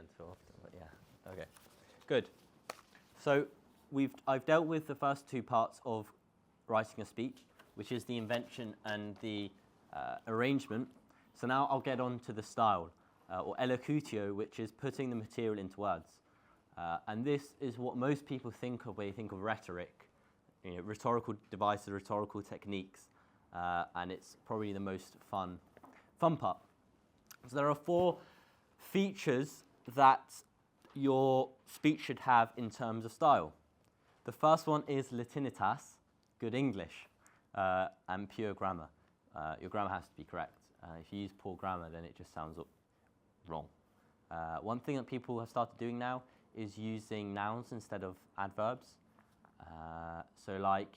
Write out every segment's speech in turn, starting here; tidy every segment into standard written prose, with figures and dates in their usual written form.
learn too often, but yeah. Okay, good. So I've dealt with the first two parts of writing a speech, which is the invention and the arrangement. So now I'll get on to the style, or elocutio, which is putting the material into words. And this is what most people think of when you think of rhetoric, rhetorical devices, rhetorical techniques, and it's probably the most fun part. So there are 4 features that your speech should have in terms of style. The first one is latinitas, good English, and pure grammar. Your grammar has to be correct. If you use poor grammar, then it just sounds wrong. One thing that people have started doing now is using nouns instead of adverbs. So like,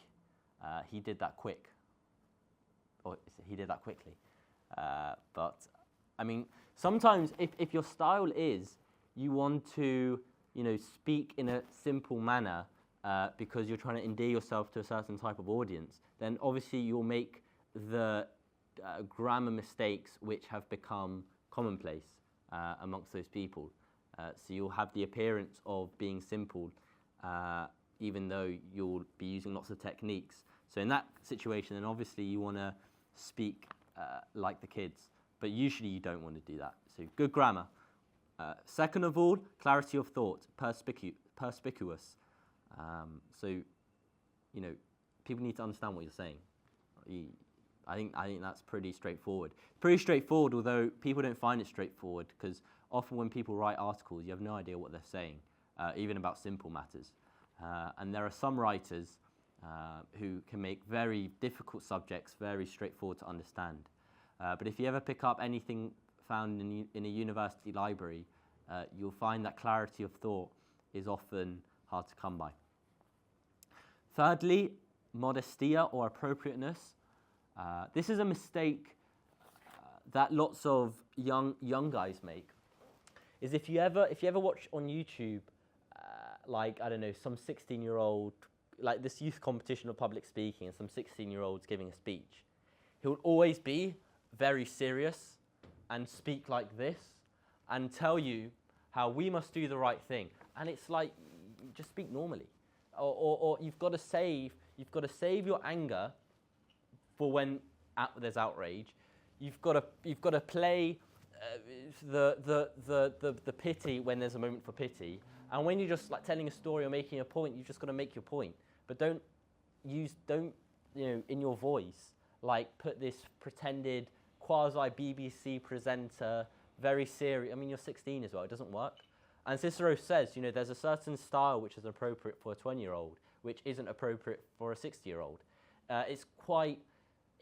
he did that quick, or he did that quickly. But I mean, sometimes if your style is you want to, speak in a simple manner because you're trying to endear yourself to a certain type of audience, then obviously you'll make the grammar mistakes which have become commonplace amongst those people. So you'll have the appearance of being simple, even though you'll be using lots of techniques. So in that situation, then obviously you want to speak like the kids, but usually you don't want to do that. So good grammar. Second of all, clarity of thought, perspicuous. So, people need to understand what you're saying. I think that's pretty straightforward. Pretty straightforward, although people don't find it straightforward, because often when people write articles, you have no idea what they're saying, even about simple matters. And there are some writers who can make very difficult subjects very straightforward to understand. But if you ever pick up anything found in a university library, you'll find that clarity of thought is often hard to come by. Thirdly, modestia or appropriateness. This is a mistake that lots of young guys make. Is if you ever watch on YouTube, like, I don't know, some 16-year-old, like this youth competition of public speaking, and some 16-year-olds giving a speech, he will always be very serious and speak like this and tell you how we must do the right thing. And it's like, just speak normally. Or you've got to save your anger for when there's outrage. You've got to play the pity when there's a moment for pity. And when you're just like telling a story or making a point, you've just got to make your point. But don't in your voice, like put this pretended quasi BBC presenter, very serious. I mean, you're 16 as well. It doesn't work. And Cicero says, there's a certain style which is appropriate for a 20-year-old, which isn't appropriate for a 60-year-old. It's quite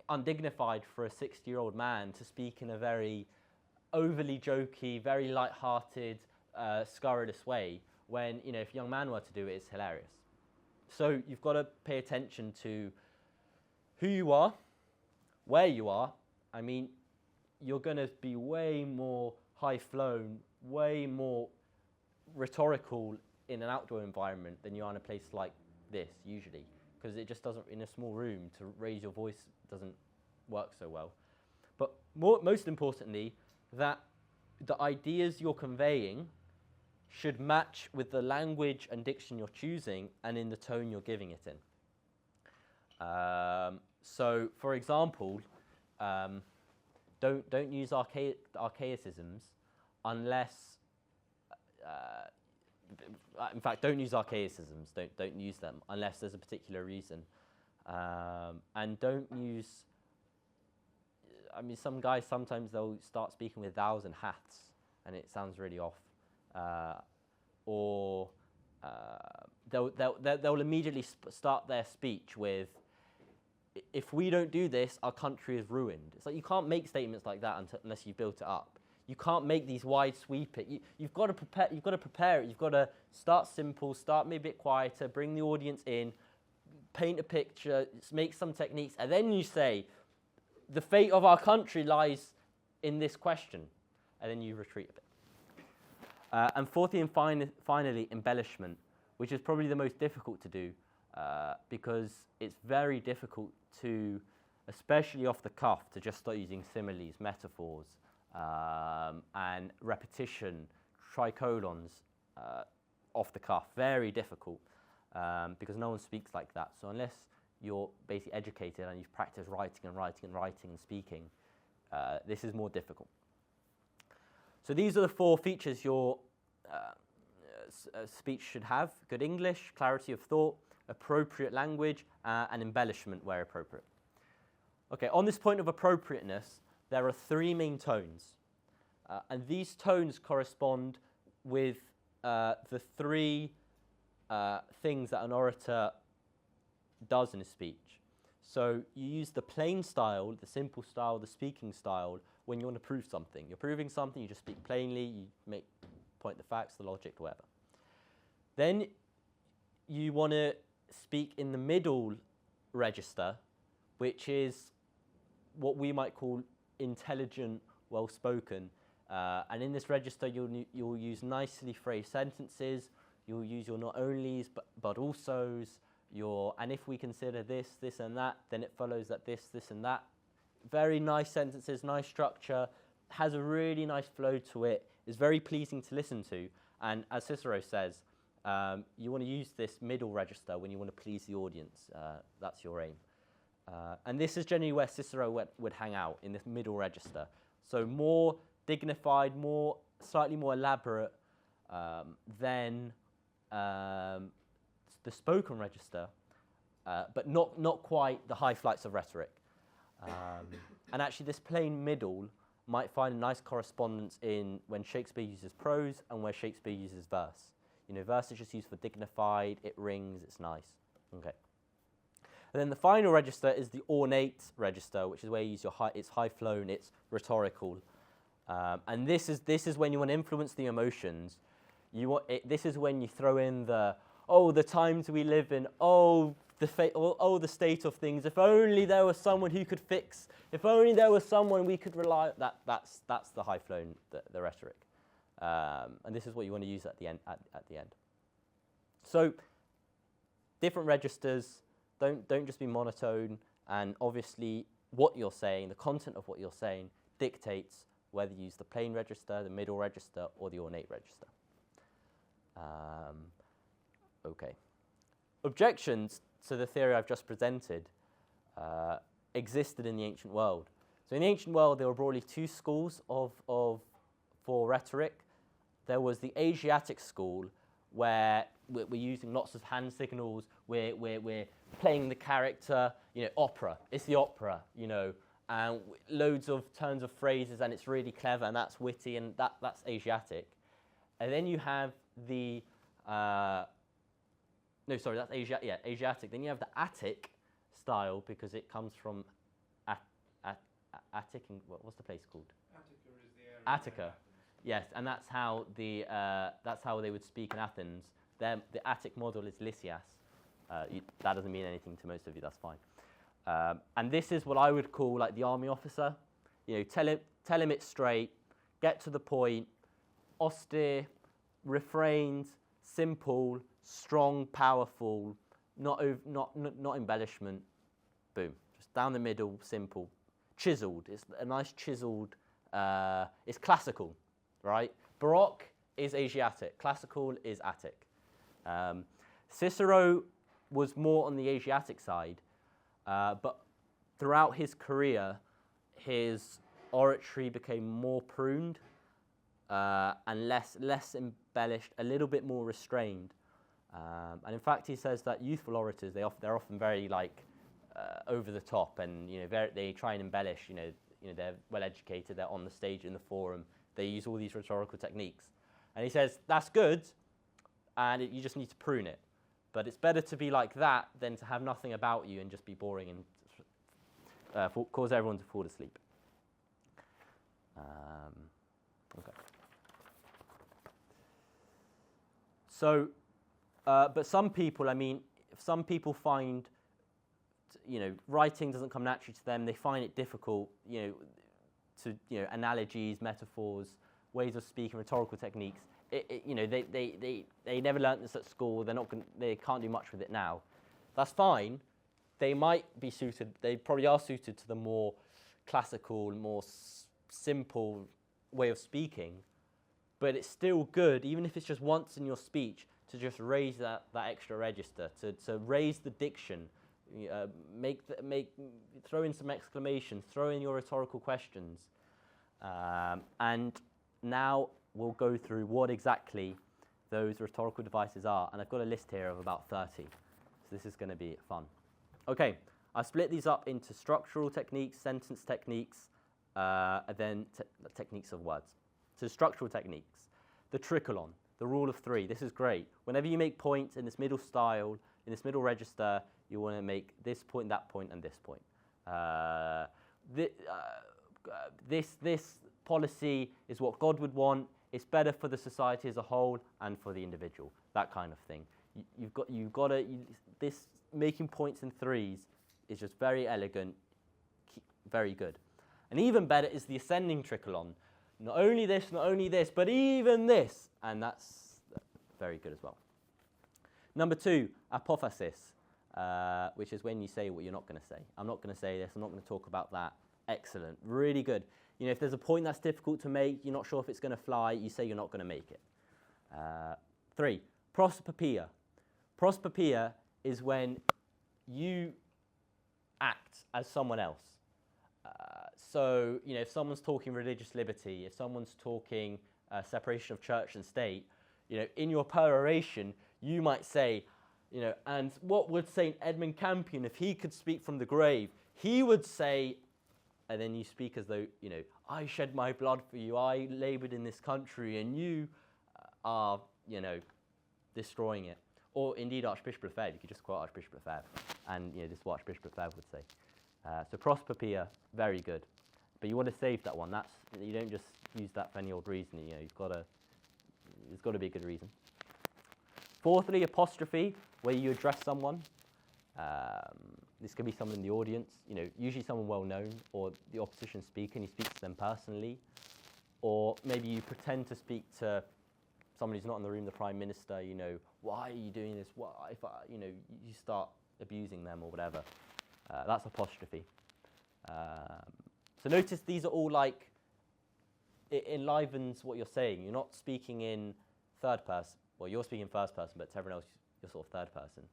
undignified for a 60-year-old man to speak in a very overly jokey, very light-hearted, scurrilous way, when, if a young man were to do it, it's hilarious. So you've got to pay attention to who you are, where you are. I mean, you're going to be way more high-flown, way more rhetorical in an outdoor environment than you are in a place like this, usually, because it just doesn't, in a small room, to raise your voice doesn't work so well. But most importantly, that the ideas you're conveying should match with the language and diction you're choosing and in the tone you're giving it in. So, for example, don't use archaicisms unless, in fact, don't use archaicisms. Don't use them unless there's a particular reason, and don't use. I mean, some guys sometimes they'll start speaking with thous and haths, and it sounds really off. Or they'll immediately start their speech with, "If we don't do this, our country is ruined." It's like you can't make statements like that unless you've built it up. You can't make these wide sweep it. You've got to prepare. You've got to prepare it. You've got to start simple, start maybe a bit quieter, bring the audience in, paint a picture, make some techniques, and then you say, "The fate of our country lies in this question," and then you retreat a bit. And fourthly and finally, embellishment, which is probably the most difficult to do because it's very difficult to, especially off the cuff, to just start using similes, metaphors, and repetition, tricolons off the cuff. Very difficult because no one speaks like that. So unless you're basically educated and you've practiced writing and speaking, this is more difficult. So these are the 4 features your speech should have: good English, clarity of thought, appropriate language, and embellishment where appropriate. Okay, on this point of appropriateness, there are 3 main tones. And these tones correspond with the 3 things that an orator does in a speech. So you use the plain style, the simple style, the speaking style when you want to prove something. You're proving something, you just speak plainly, you point the facts, the logic, whatever. Then you want to speak in the middle register, which is what we might call intelligent, well-spoken. And in this register, you'll use nicely phrased sentences. You'll use your not onlys, but alsos. And if we consider this, this, and that, then it follows that this, and that. Very nice sentences, nice structure, has a really nice flow to it. Is very pleasing to listen to. And as Cicero says, you want to use this middle register when you want to please the audience. That's your aim. And this is generally where Cicero would hang out, in this middle register. So more dignified, slightly more elaborate than the spoken register, but not quite the high flights of rhetoric. And actually this plain middle might find a nice correspondence in when Shakespeare uses prose and where Shakespeare uses verse. You know, verse is just used for dignified, it rings, it's nice. Okay. And then the final register is the ornate register, which is where you use it's high flown, it's rhetorical. And this is when you want to influence the emotions. This is when you throw in the times we live in, the state of things. If only there was someone who could fix. If only there was someone we could rely on. That's the high flown, the rhetoric. And this is what you want to use at the end. At the end. So different registers. Don't just be monotone. And obviously, what you're saying, the content of what you're saying, dictates whether you use the plain register, the middle register, or the ornate register. Okay. Objections to the theory I've just presented existed in the ancient world. So in the ancient world, there were broadly 2 schools for rhetoric. There was the Asiatic school, where we're using lots of hand signals. We're playing the character. Opera. It's the opera. And loads of turns of phrases, and it's really clever, and that's witty, and that's Asiatic. And then you have the that's Asiatic. Then you have the Attic style, because it comes from Attic. What's the place called? Attica is the area. Attica, yes, and that's how they would speak in Athens. The Attic model is Lysias. That doesn't mean anything to most of you. That's fine. And this is what I would call like the army officer. Tell him it straight, get to the point, austere, refrained, simple, strong, powerful, not embellishment. Boom, just down the middle, simple, chiseled. It's a nice chiseled. It's classical, right? Baroque is Asiatic. Classical is Attic. Cicero was more on the Asiatic side. But throughout his career, his oratory became more pruned and less embellished, a little bit more restrained. And in fact, he says that youthful orators, they're often very over the top, and they try and embellish. They're well educated, they're on the stage in the forum, they use all these rhetorical techniques. And he says that's good, and you just need to prune it. But it's better to be like that than to have nothing about you and just be boring and cause everyone to fall asleep. Okay. So, but some people, if some people find, writing doesn't come naturally to them, they find it difficult, analogies, metaphors, ways of speaking, rhetorical techniques. They never learnt this at school. They can't do much with it now. That's fine. They might be suited. They probably are suited to the more classical, more simple way of speaking. but it's still good, even if it's just once in your speech, to just raise that extra register, to raise the diction, throw in some exclamations, throw in your rhetorical questions. And now we'll go through what exactly those rhetorical devices are. And I've got a list here of about 30. So this is going to be fun. Okay, I've split these up into structural techniques, sentence techniques, and then techniques of words. So structural techniques, the tricholon, the rule of three. This is great. Whenever you make points in this middle style, in this middle register, you want to make this point, that point, and this point. This policy is what God would want. It's better for the society as a whole and for the individual. That kind of thing. This making points in threes is just very elegant, very good. And even better is the ascending tricholon. Not only this, but even this. And that's very good as well. Number 2, apophasis, which is when you say what you're not going to say. I'm not going to say this. I'm not going to talk about that. Excellent. Really good. You know, if there's a point that's difficult to make, you're not sure if it's going to fly, you say you're not going to make it. 3, prosopopoeia. Prosopopoeia is when you act as someone else. So, you know, if someone's talking religious liberty, if someone's talking separation of church and state, you know, in your peroration, you might say, you know, and what would St. Edmund Campion, if he could speak from the grave, he would say, and then you speak as though, you know, I shed my blood for you, I laboured in this country, and you are, you know, destroying it. Or indeed Archbishop Lefebvre, you could just quote Archbishop Lefebvre, and, you know, this is what Archbishop Lefebvre would say. So prosopopoeia, very good. But you want to save that one. You don't just use that for any old reason. You know, there's got to be a good reason. 4thly, apostrophe, where you address someone. This could be someone in the audience, you know, usually someone well known, or the opposition speaker, and you speak to them personally. Or maybe you pretend to speak to someone who's not in the room, the Prime Minister, you know, why are you doing this? Why, you know, you start abusing them or whatever. That's apostrophe. So notice these are all like, it enlivens what you're saying. You're not speaking in third person. Well, you're speaking first person, but to everyone else, you're sort of third person.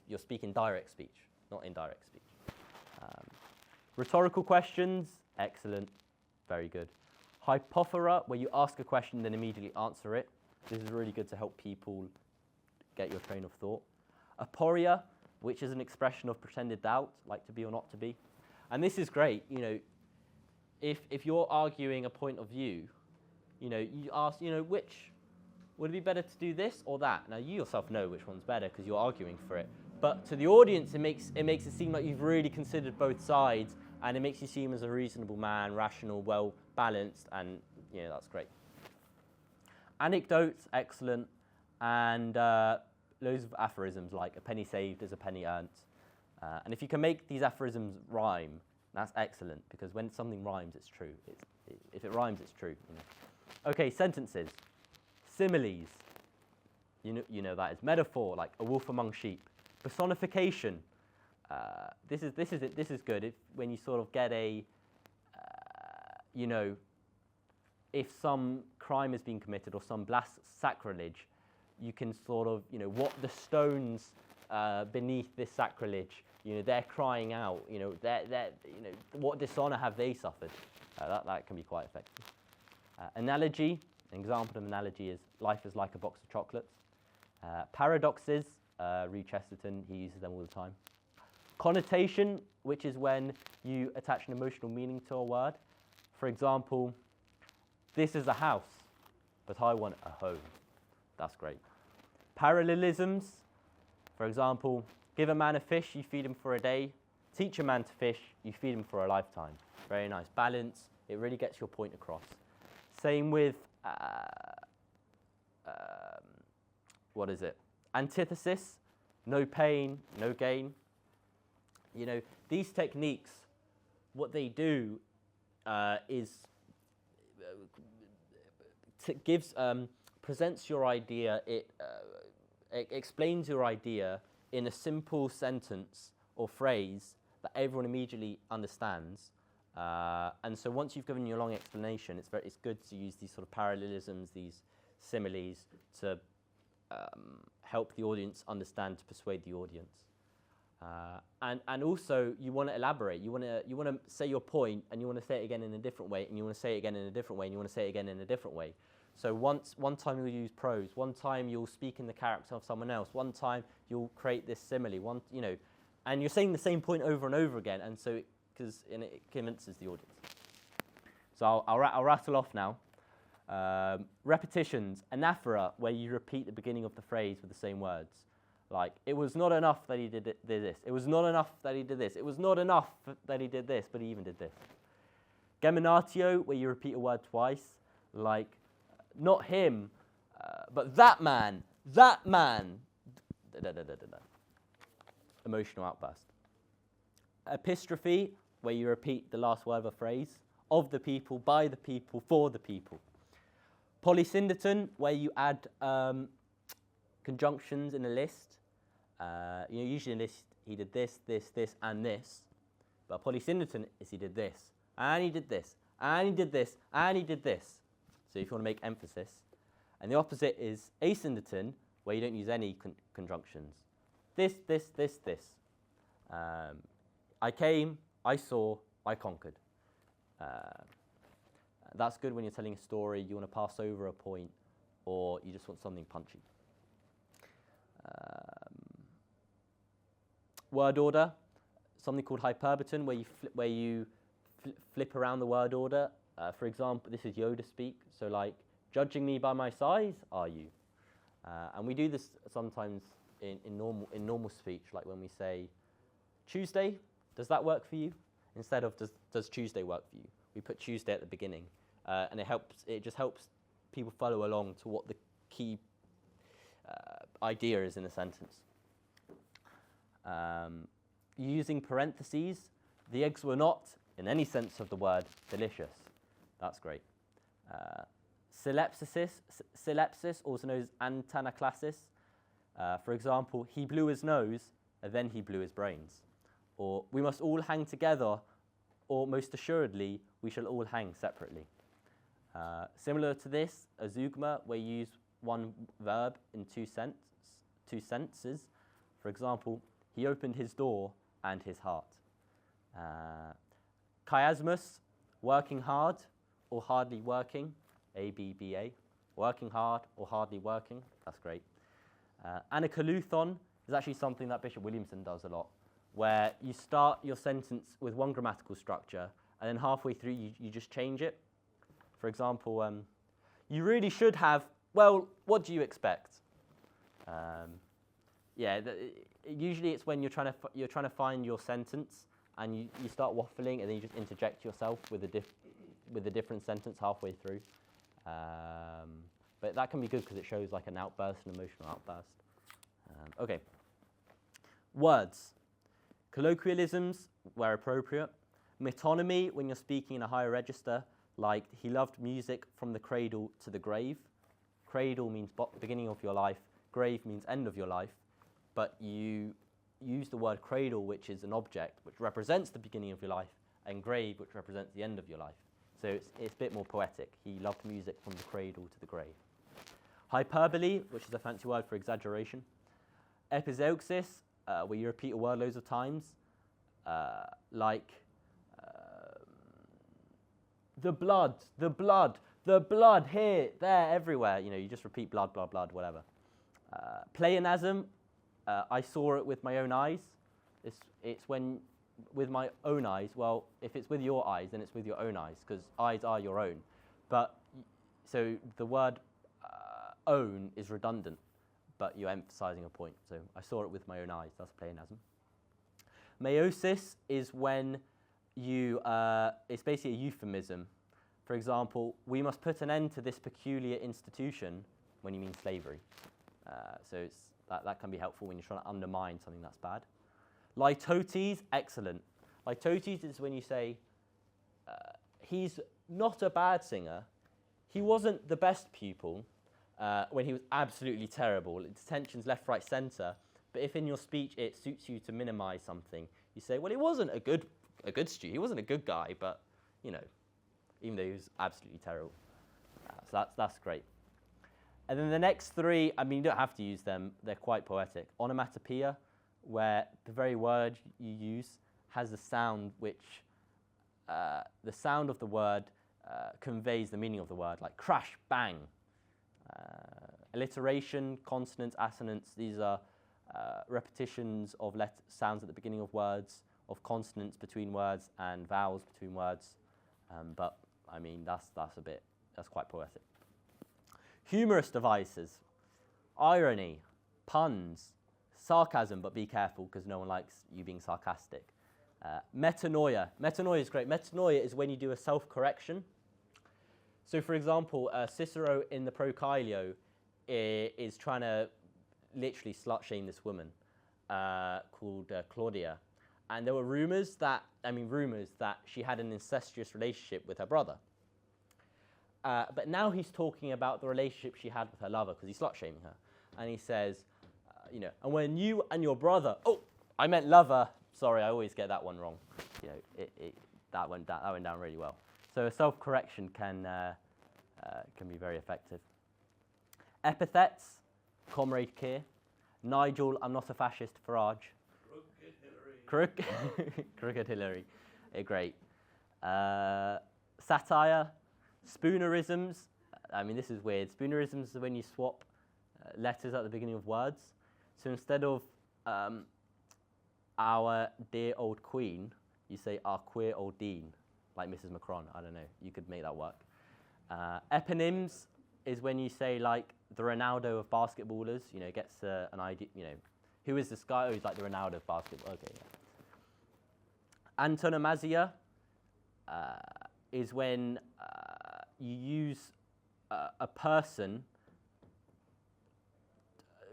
You're speaking direct speech, not indirect speech. Rhetorical questions, excellent, very good. Hypophora, where you ask a question and then immediately answer it. This is really good to help people get your train of thought. Aporia, which is an expression of pretended doubt, like to be or not to be. And this is great, you know, if you're arguing a point of view, you know, you ask, you know, which, would it be better to do this or that? Now, you yourself know which one's better because you're arguing for it. But to the audience, it makes it seem like you've really considered both sides, and it makes you seem as a reasonable man, rational, well-balanced, and, you know, that's great. Anecdotes, excellent, and loads of aphorisms, like a penny saved is a penny earned. And if you can make these aphorisms rhyme, that's excellent, because when something rhymes, it's true. If it rhymes, it's true. You know. Okay, sentences. Similes. You know that is metaphor, like a wolf among sheep. Personification. This is good. When you sort of get a, you know, if some crime is being committed or some sacrilege, you can sort of, you know, what the stones beneath this sacrilege, you know, they're crying out, you know, you know, what dishonor have they suffered? That can be quite effective. Analogy, an example of an analogy is life is like a box of chocolates. Paradoxes, read Chesterton, he uses them all the time. Connotation, which is when you attach an emotional meaning to a word. For example, this is a house, but I want a home. That's great. Parallelisms, for example, give a man a fish, you feed him for a day. Teach a man to fish, you feed him for a lifetime. Very nice. Balance, it really gets your point across. Same with, what is it? Antithesis, no pain, no gain. You know, these techniques, what they do is presents your idea, it explains your idea in a simple sentence or phrase that everyone immediately understands, And so once you've given your long explanation, it's good to use these sort of parallelisms, these similes, to help the audience understand, to persuade the audience. And also, you want to elaborate. You want to say your point, and you want to say it again in a different way, and you want to say it again in a different way, and you want to say it again in a different way. So one time you'll use prose, one time you'll speak in the character of someone else, one time you'll create this simile, and you're saying the same point over and over again, and so it convinces the audience. So I'll rattle off now. Repetitions, anaphora, where you repeat the beginning of the phrase with the same words. Like, it was not enough that he did this. It was not enough that he did this. It was not enough that he did this, but he even did this. Geminatio, where you repeat a word twice, like, not him, but that man. Da, da, da, da, da. Emotional outburst. Epistrophe, where you repeat the last word of a phrase, of the people, by the people, for the people. Polysyndeton, where you add conjunctions in a list. Usually in a list, he did this, this, this, and this. But polysyndeton is he did this, and he did this, and he did this, and he did this. So if you want to make emphasis. And the opposite is asyndeton, where you don't use any conjunctions. This, this, this, this. I came, I saw, I conquered. That's good when you're telling a story, you want to pass over a point, or you just want something punchy. Word order, something called hyperbaton, where you flip around the word order. For example, this is Yoda speak, so like, judging me by my size, are you? And we do this sometimes in normal speech, like when we say, Tuesday, does that work for you? Instead of does Tuesday work for you? We put Tuesday at the beginning, and it just helps people follow along to what the key idea is in a sentence. Using parentheses, the eggs were not, in any sense of the word, delicious. That's great. Synlepsis, also known as antanaclasis. For example, he blew his nose, and then he blew his brains. Or, we must all hang together, or most assuredly, we shall all hang separately. Similar to this, a zeugma, where you use one verb in two senses. For example, he opened his door and his heart. Chiasmus, working hard or hardly working, ABBA. Working hard or hardly working, that's great. Anakaluthon is actually something that Bishop Williamson does a lot, where you start your sentence with one grammatical structure, and then halfway through you just change it. For example, you really should have, well, what do you expect? Usually it's when you're trying to find your sentence, and you start waffling, and then you just interject yourself with a different sentence halfway through. But that can be good because it shows like an outburst, an emotional outburst. Okay. Words. Colloquialisms, where appropriate. Metonymy, when you're speaking in a higher register, like he loved music from the cradle to the grave. Cradle means beginning of your life, grave means end of your life, but you use the word cradle, which is an object, which represents the beginning of your life, and grave, which represents the end of your life. So it's a bit more poetic. He loved music from the cradle to the grave. Hyperbole, which is a fancy word for exaggeration. Epizeuxis, where you repeat a word loads of times, like the blood, here, there, everywhere. You just repeat blood, blood, blood, whatever. Pleonasm, I saw it with my own eyes. It's when, with my own eyes, well, if it's with your eyes, then it's with your own eyes, because eyes are your own. But, so the word own is redundant, but you're emphasizing a point. So I saw it with my own eyes, that's pleonasm. Meiosis is when it's basically a euphemism. For example, we must put an end to this peculiar institution, when you mean slavery. So that can be helpful when you're trying to undermine something that's bad. Litotes, excellent. Litotes is when you say, he's not a bad singer, he wasn't the best pupil, when he was absolutely terrible. Detentions left, right, centre. But if in your speech it suits you to minimise something, you say, well, he wasn't a good student, he wasn't a good guy, but you know, even though he was absolutely terrible. So that's great. And then the next three, I mean, you don't have to use them. They're quite poetic. Onomatopoeia, where the very word you use has a sound which, the sound of the word conveys the meaning of the word, like crash, bang. Alliteration, consonants, assonants, these are repetitions of sounds at the beginning of words, of consonants between words and vowels between words. But, I mean, that's quite poetic. Humorous devices, irony, puns, sarcasm, but be careful because no one likes you being sarcastic. Metanoia. Metanoia is great. Metanoia is when you do a self-correction. So, for example, Cicero in the Procailio is trying to literally slut-shame this woman called Claudia. And there were rumours that she had an incestuous relationship with her brother. But now he's talking about the relationship she had with her lover because he's slut-shaming her. And he says, and when you and your brother, I meant lover. Sorry, I always get that one wrong. That went down really well. So a self-correction can be very effective. Epithets, Comrade Keir. Nigel, I'm not a fascist, Farage. Crooked Hillary. Great. Satire, spoonerisms. I mean, this is weird. Spoonerisms is when you swap letters at the beginning of words. So instead of our dear old queen, you say our queer old dean, like Mrs. Macron. I don't know. You could make that work. Eponyms is when you say, like, the Ronaldo of basketballers, gets an idea, who is this guy? Oh, he's like the Ronaldo of basketball. Okay, yeah. Antonomasia is when you use a person,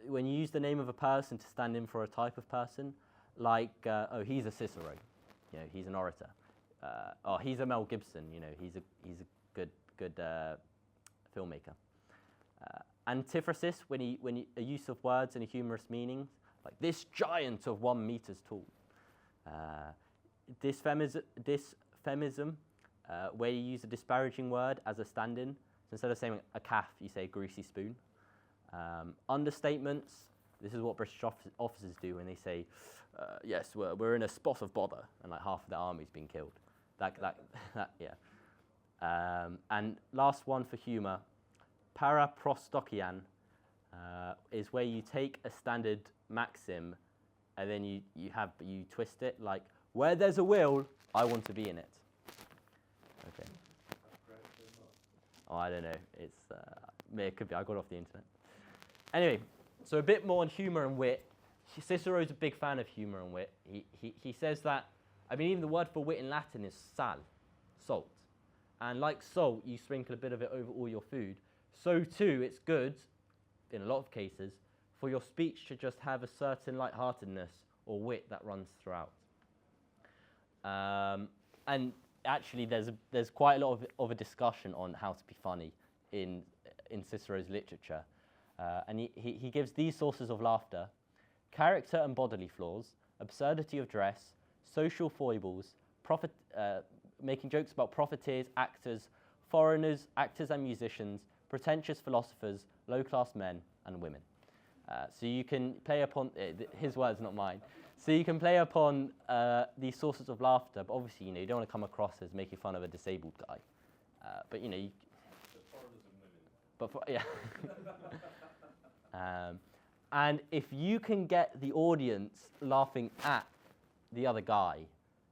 when you use the name of a person to stand in for a type of person, like, he's a Cicero, he's an orator. He's a Mel Gibson, he's a good filmmaker. Antiphrasis, when a use of words and a humorous meaning, like this giant of 1 meter tall. Dysphemism, where you use a disparaging word as a stand-in. So instead of saying a calf, you say greasy spoon. Understatements, this is what British officers do when they say, yes, we're in a spot of bother, and like half of the army's been killed. Yeah. And last one for humour, paraprostokian, is where you take a standard maxim and then you twist it, like, where there's a will, I want to be in it. Okay. I don't know. It could be. I got it off the internet. Anyway, so a bit more on humour and wit. Cicero's a big fan of humour and wit. He says that, even the word for wit in Latin is sal, salt. And like salt, you sprinkle a bit of it over all your food. So too, it's good, in a lot of cases, for your speech to just have a certain lightheartedness or wit that runs throughout. And actually, there's quite a lot of a discussion on how to be funny in Cicero's literature. And he gives these sources of laughter: character and bodily flaws, absurdity of dress, social foibles, making jokes about profiteers, actors, foreigners, actors and musicians, pretentious philosophers, low-class men, and women. So you can play upon, his words, not mine. So you can play upon these sources of laughter, but obviously, you don't want to come across as making fun of a disabled guy. But, foreigners and women. Yeah. And if you can get the audience laughing at the other guy,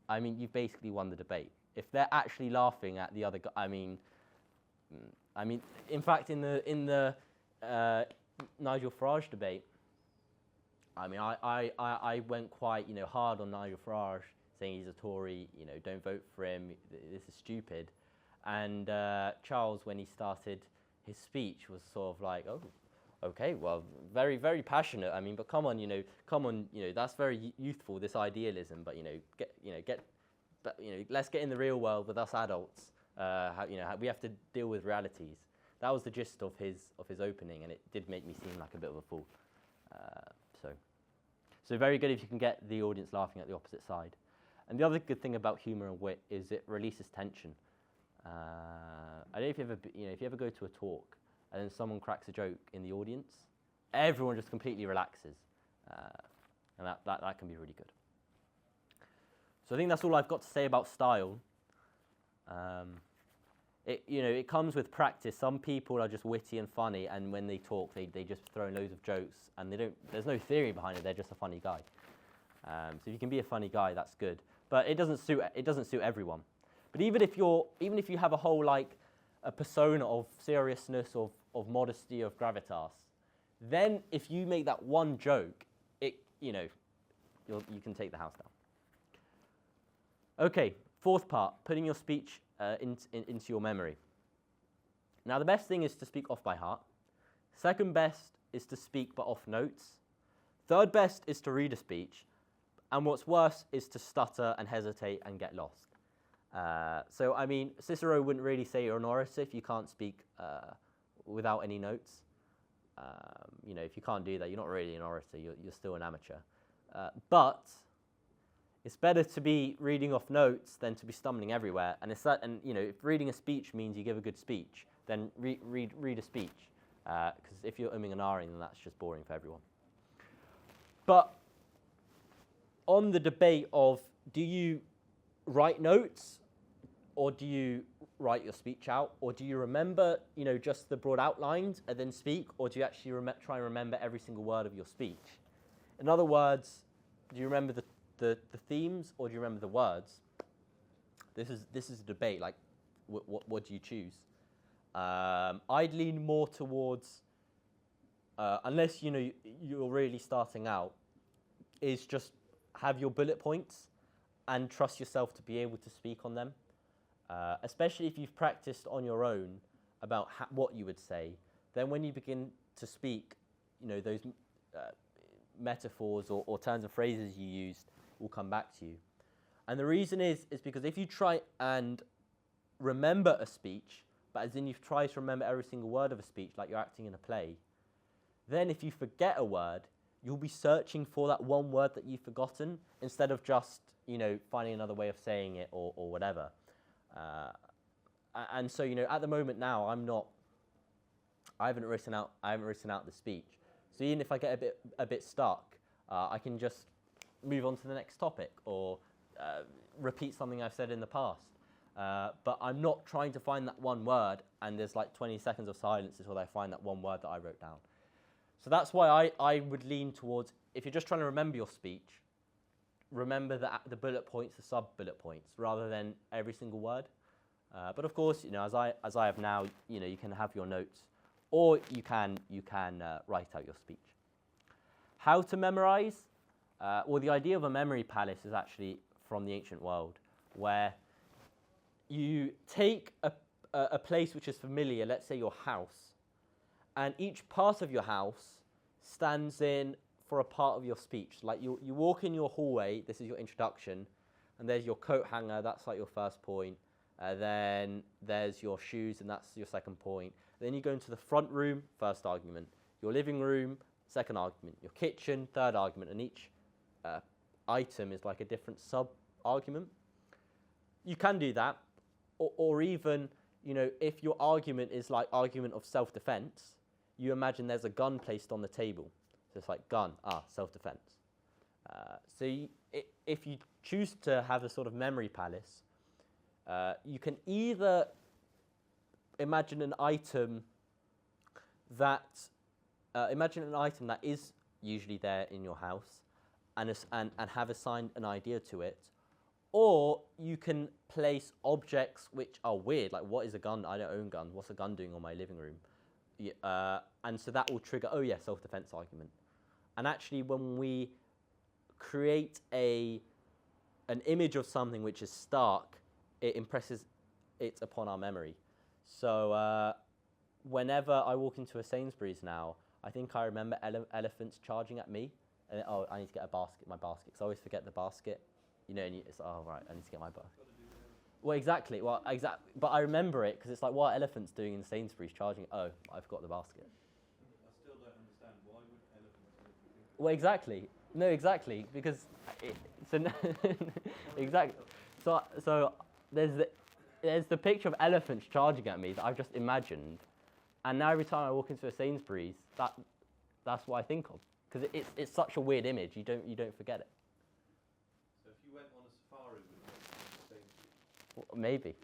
you've basically won the debate. If they're actually laughing at the other guy, in fact, in the Nigel Farage debate, I went quite, hard on Nigel Farage, saying he's a Tory, don't vote for him, this is stupid. And Charles, when he started his speech, was sort of like, oh, okay, well, very, very passionate. But come on, that's very youthful, this idealism. But let's get in the real world with us adults. We have to deal with realities. That was the gist of his opening, and it did make me seem like a bit of a fool. So very good if you can get the audience laughing at the opposite side. And the other good thing about humor and wit is it releases tension. I don't know if if you ever go to a talk and then someone cracks a joke in the audience, everyone just completely relaxes, and that can be really good. So I think that's all I've got to say about style. It comes with practice. Some people are just witty and funny, and when they talk, they just throw in loads of jokes, and there's no theory behind it. They're just a funny guy. So if you can be a funny guy, that's good. But it doesn't suit everyone. But even if you have a whole a persona of seriousness, of modesty, of gravitas, then if you make that one joke, you can take the house down. Okay, fourth part, putting your speech into your memory. Now, the best thing is to speak off by heart. Second best is to speak but off notes. Third best is to read a speech. And what's worse is to stutter and hesitate and get lost. So, I mean, Cicero wouldn't really say you're an orator if you can't speak without any notes. If you can't do that, you're not really an orator. You're still an amateur. But it's better to be reading off notes than to be stumbling everywhere. And if reading a speech means you give a good speech, then read a speech. Because if you're umming and ahhing, then that's just boring for everyone. But on the debate of, do you write notes, or do you write your speech out, or do you remember, just the broad outlines and then speak, or do you actually try and remember every single word of your speech? In other words, do you remember the themes, or do you remember the words? This is a debate. Like, what do you choose? I'd lean more towards, unless you're really starting out, is just have your bullet points and trust yourself to be able to speak on them. Especially if you've practiced on your own about what you would say, then when you begin to speak, those metaphors or turns of phrases you used will come back to you. And the reason is because if you try and remember a speech, but as in you've tried to remember every single word of a speech like you're acting in a play, then if you forget a word, you'll be searching for that one word that you've forgotten instead of just, finding another way of saying it or whatever. And so, at the moment now, I haven't written out the speech. So even if I get a bit stuck, I can just move on to the next topic or repeat something I've said in the past. But I'm not trying to find that one word, and there's 20 seconds of silence until I find that one word that I wrote down. So that's why I would lean towards, if you're just trying to remember your speech, remember the bullet points, the sub-bullet points, rather than every single word. But of course, as I have now, you can have your notes, or you can write out your speech. How to memorize? Well, the idea of a memory palace is actually from the ancient world, where you take a place which is familiar, let's say your house, and each part of your house stands in for a part of your speech. Like you walk in your hallway, this is your introduction, and there's your coat hanger, that's your first point. Then there's your shoes, and that's your second point. Then you go into the front room, first argument. Your living room, second argument. Your kitchen, third argument. And each item is a different sub-argument. You can do that, or even, if your argument is argument of self-defense, you imagine there's a gun placed on the table. So it's gun, self-defense. If you choose to have a sort of memory palace, you can either imagine an item that is usually there in your house and have assigned an idea to it, or you can place objects which are weird, like what is a gun? I don't own guns. What's a gun doing on my living room? And so that will trigger, self-defense argument. And actually, when we create an image of something which is stark, it impresses it upon our memory. So whenever I walk into a Sainsbury's now, I think I remember elephants charging at me. And I need to get my basket, because I always forget the basket. And it's, right, I need to get my basket. Well, exactly. But I remember it because it's what are elephants doing in Sainsbury's charging? Oh, I forgot the basket. I still don't understand, why would elephants do? Well, exactly. No, exactly, because So exactly. So there's the picture of elephants charging at me that I've just imagined, and now every time I walk into a Sainsbury's, that's what I think of, because it's such a weird image. You don't forget it. So if you went on a safari with them, Well, maybe.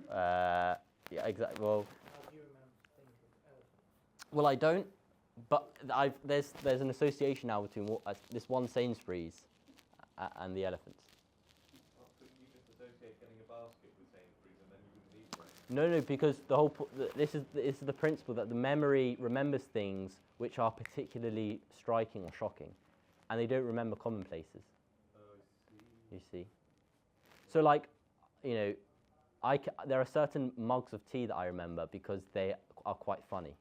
Yeah, exactly. Well. How do you remember things with elephants? Well, I don't, but there's an association now between this one Sainsbury's and the elephants. Oh, so you just associate getting a basket with Sainsbury's and then you wouldn't need for anything? No, because the whole this is the principle that the memory remembers things which are particularly striking or shocking, and they don't remember commonplaces. Oh, I see. You see. So, like, you know, there are certain mugs of tea that I remember because they are quite funny.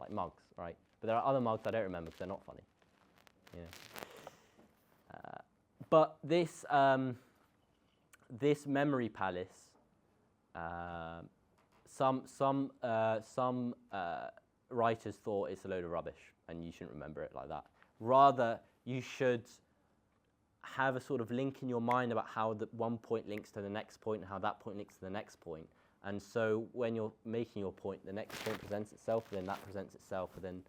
Like mugs, right? But there are other mugs I don't remember because they're not funny. You know. But this this memory palace, some writers thought it's a load of rubbish and you shouldn't remember it like that. Rather, you should have a sort of link in your mind about how the one point links to the next point and how that point links to the next point. And so when you're making your point, the next point presents itself, and then that presents itself, and then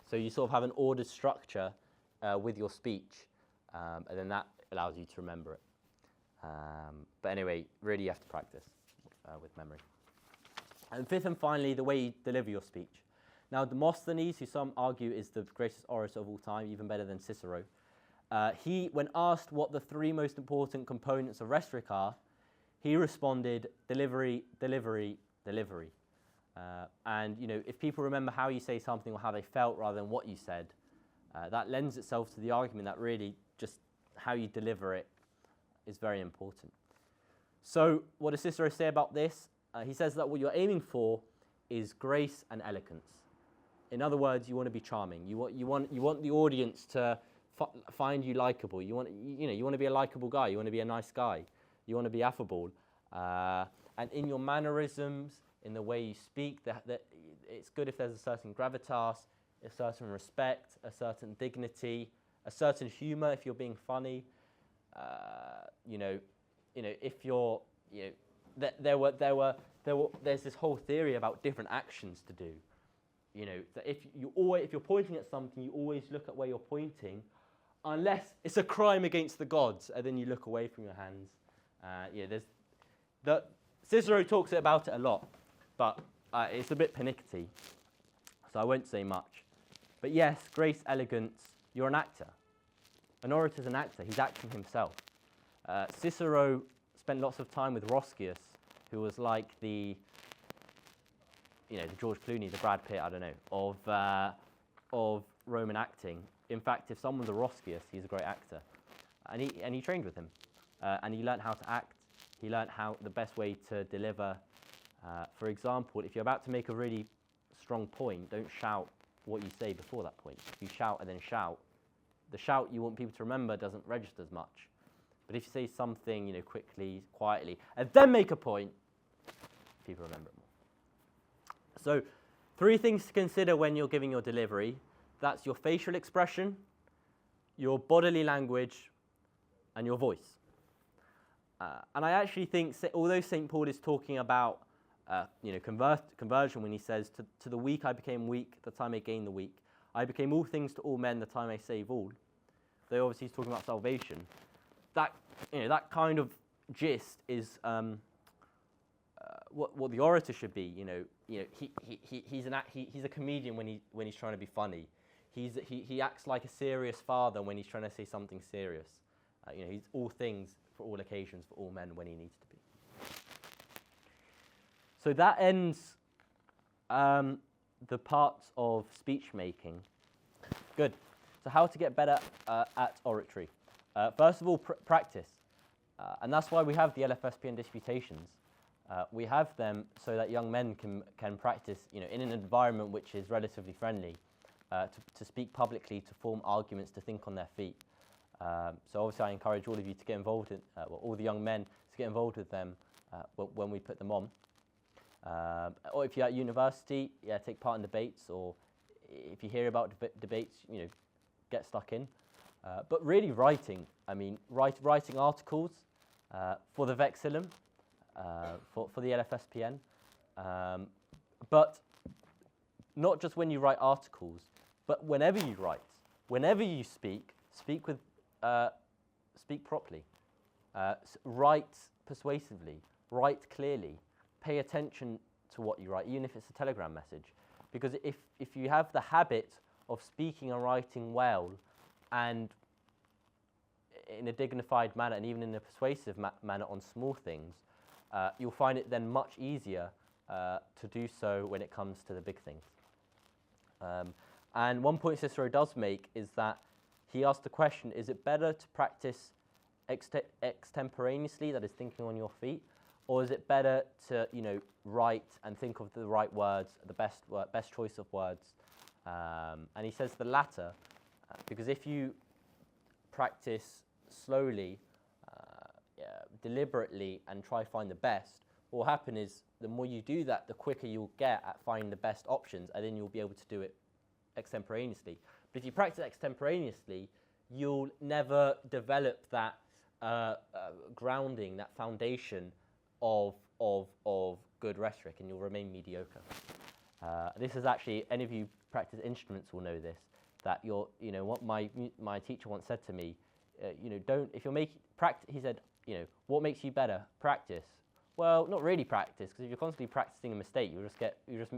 so you sort of have an ordered structure with your speech, and then that allows you to remember it. But anyway, really you have to practice with memory. And fifth and finally, the way you deliver your speech. Now, Demosthenes, who some argue is the greatest orator of all time, even better than Cicero, he, when asked what the three most important components of rhetoric are, he responded, delivery, delivery, delivery. And, you know, if people remember how you say something or how they felt rather than what you said, that lends itself to the argument that really just how you deliver it is very important. So what does Cicero say about this? He says that what you're aiming for is grace and elegance. In other words, you want to be charming. You want the audience to find you likable. You want to be a likable guy. You want to be a nice guy. You want to be affable. And in your mannerisms, in the way you speak, that it's good if there's a certain gravitas, a certain respect, a certain dignity, a certain humor if you're being funny. If you're, there's this whole theory about different actions to do. You know, that if you're pointing at something, you always look at where you're pointing, unless it's a crime against the gods, and then you look away from your hands. Cicero talks about it a lot, but it's a bit pernickety, so I won't say much. But yes, grace, elegance, you're an actor. An orator's an actor, he's acting himself. Cicero spent lots of time with Roscius, who was like the George Clooney, the Brad Pitt, I don't know, of Roman acting. In fact, if someone's a Roscius, he's a great actor. And he trained with him. And he learned how to act. He learned the best way to deliver. For example, if you're about to make a really strong point, don't shout what you say before that point. If you shout and then shout, the shout you want people to remember doesn't register as much. But if you say something, quickly, quietly, and then make a point, people remember it more. So, 3 things to consider when you're giving your delivery. That's your facial expression, your bodily language, and your voice. And I actually think, although St. Paul is talking about conversion when he says, to the weak I became weak, that I may gain the weak. I became all things to all men, that I may save all. Though obviously he's talking about salvation. That kind of gist is what the orator should be. He's a comedian when he's trying to be funny. He acts like a serious father when he's trying to say something serious. He's all things for all occasions for all men when he needs to be. So that ends the parts of speech making. Good. So how to get better at oratory? First of all, practice. And that's why we have the LFSPN disputations. We have them so that young men can practice, in an environment which is relatively friendly, to speak publicly, to form arguments, to think on their feet. So obviously I encourage all of you to get involved in, all the young men to get involved with them when we put them on. Or if you're at university, take part in debates, or if you hear about debates, get stuck in. But really writing, I mean, writing articles for the Vexillum, for the LFSPN, but not just when you write articles, but whenever you write, whenever you speak properly, write persuasively, write clearly, pay attention to what you write, even if it's a telegram message. Because if you have the habit of speaking and writing well, and in a dignified manner, and even in a persuasive manner on small things, you'll find it then much easier to do so when it comes to the big things. And one point Cicero does make is that he asked the question, is it better to practice extemporaneously, that is thinking on your feet, or is it better to write and think of the right words, the best choice of words? And he says the latter, because if you practice slowly, deliberately, and try to find the best, what will happen is the more you do that, the quicker you'll get at finding the best options, and then you'll be able to do it extemporaneously. But if you practice extemporaneously, you'll never develop that grounding, that foundation of good rhetoric, and you'll remain mediocre. This is actually, any of you practice instruments will know this, that what my teacher once said to me, don't, if you're making, practice, he said, what makes you better? Practice. Well, not really practice, because if you're constantly practicing a mistake, you just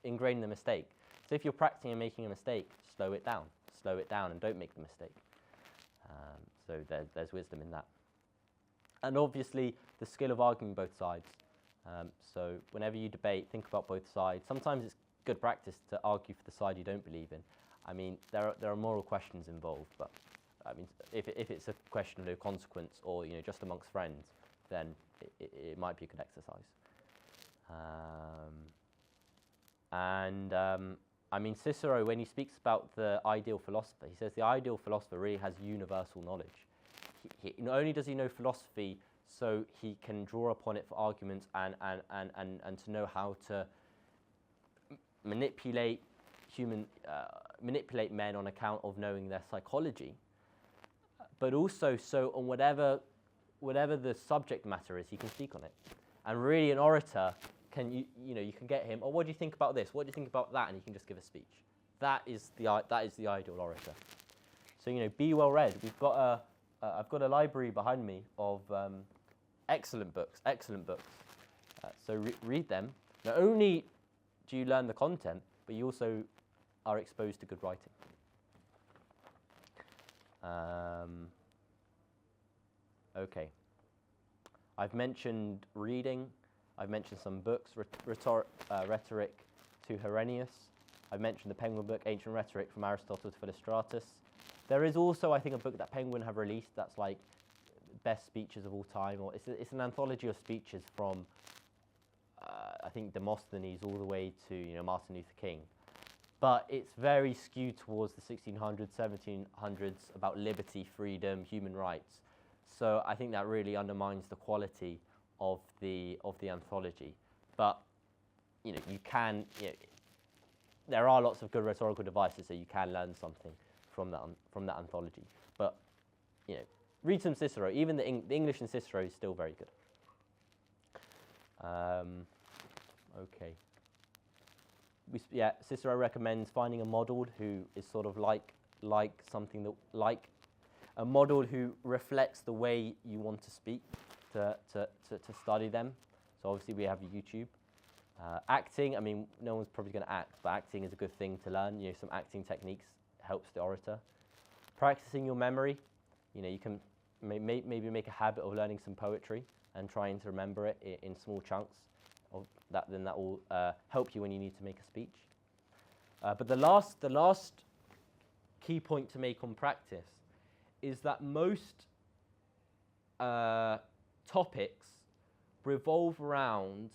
ingrain the mistake. So if you're practicing and making a mistake, slow it down, and don't make the mistake. So there's wisdom in that. And obviously, the skill of arguing both sides. So whenever you debate, think about both sides. Sometimes it's good practice to argue for the side you don't believe in. I mean, there are moral questions involved, but I mean, if it's a question of no consequence, or just amongst friends, then it might be a good exercise. I mean, Cicero, when he speaks about the ideal philosopher, he says the ideal philosopher really has universal knowledge. Not only does he know philosophy, so he can draw upon it for arguments and to know how to manipulate men on account of knowing their psychology, but also so on whatever the subject matter is, he can speak on it. And really, an orator you can get him. Oh, what do you think about this? What do you think about that? And he can just give a speech. That is the ideal orator. So be well read. I've got a library behind me of excellent books. So read them. Not only do you learn the content, but you also are exposed to good writing. Okay. I've mentioned reading. I've mentioned some books, Rhetoric to Herennius. I've mentioned the Penguin book, Ancient Rhetoric, from Aristotle to Philostratus. There is also, I think, a book that Penguin have released that's like best speeches of all time, or it's an anthology of speeches from, I think, Demosthenes all the way to Martin Luther King. But it's very skewed towards the 1600s, 1700s, about liberty, freedom, human rights. So I think that really undermines the quality of the anthology. But you can, there are lots of good rhetorical devices, so you can learn something from that anthology. But read some Cicero. Even the English in Cicero is still very good. Okay. Cicero recommends finding a model who is sort of like something that a model who reflects the way you want to speak, to study them. So obviously we have YouTube. Acting, I mean, no one's probably going to act, but acting is a good thing to learn. Some acting techniques helps the orator. Practicing your memory, you can maybe make a habit of learning some poetry and trying to remember it in small chunks. Then that will help you when you need to make a speech. But the last key point to make on practice is that most topics revolve around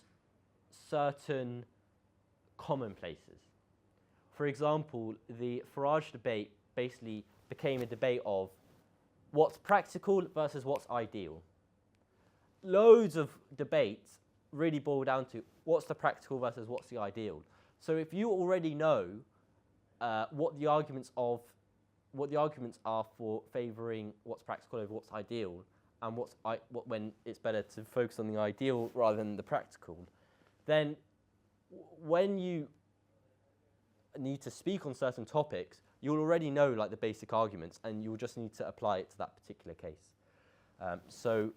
certain commonplaces. For example, the Farage debate basically became a debate of what's practical versus what's ideal. Loads of debates really boil down to what's the practical versus what's the ideal. So if you already know what the arguments of what the arguments are for favouring what's practical over what's ideal, and what when it's better to focus on the ideal rather than the practical, then when you need to speak on certain topics, you'll already know like the basic arguments, and you'll just need to apply it to that particular case. So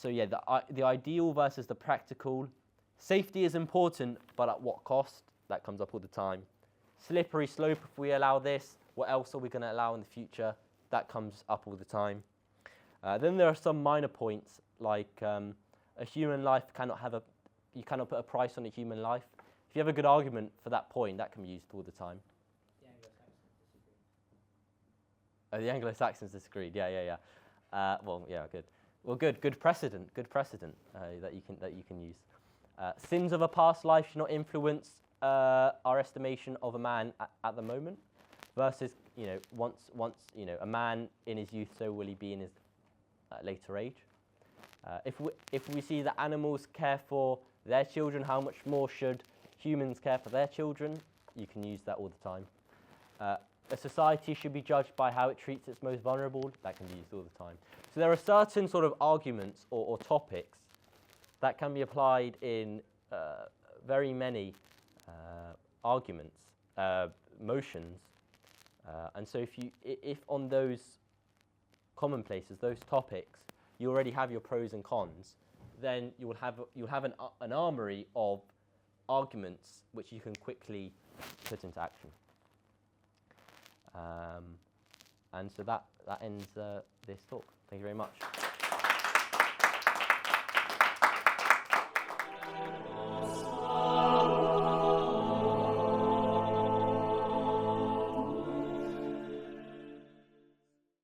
yeah, the ideal versus the practical. Safety is important, but at what cost? That comes up all the time. Slippery slope, if we allow this, what else are we going to allow in the future? That comes up all the time. Then there are some minor points, like a human life you cannot put a price on a human life. If you have a good argument for that point, that can be used all the time. The Anglo-Saxons disagreed. Oh, the Anglo-Saxons disagreed. Good precedent. That you can use. Sins of a past life should not influence our estimation of a man at the moment, versus once a man in his youth, so will he be in his later age. If we see that animals care for their children, how much more should humans care for their children? You can use that all the time. A society should be judged by how it treats its most vulnerable. That can be used all the time. So there are certain sort of arguments or topics that can be applied in very many arguments, motions, and so if on those commonplaces, those topics, you already have your pros and cons, then you'll have an armory of arguments which you can quickly put into action. And so that ends this talk. Thank you very much.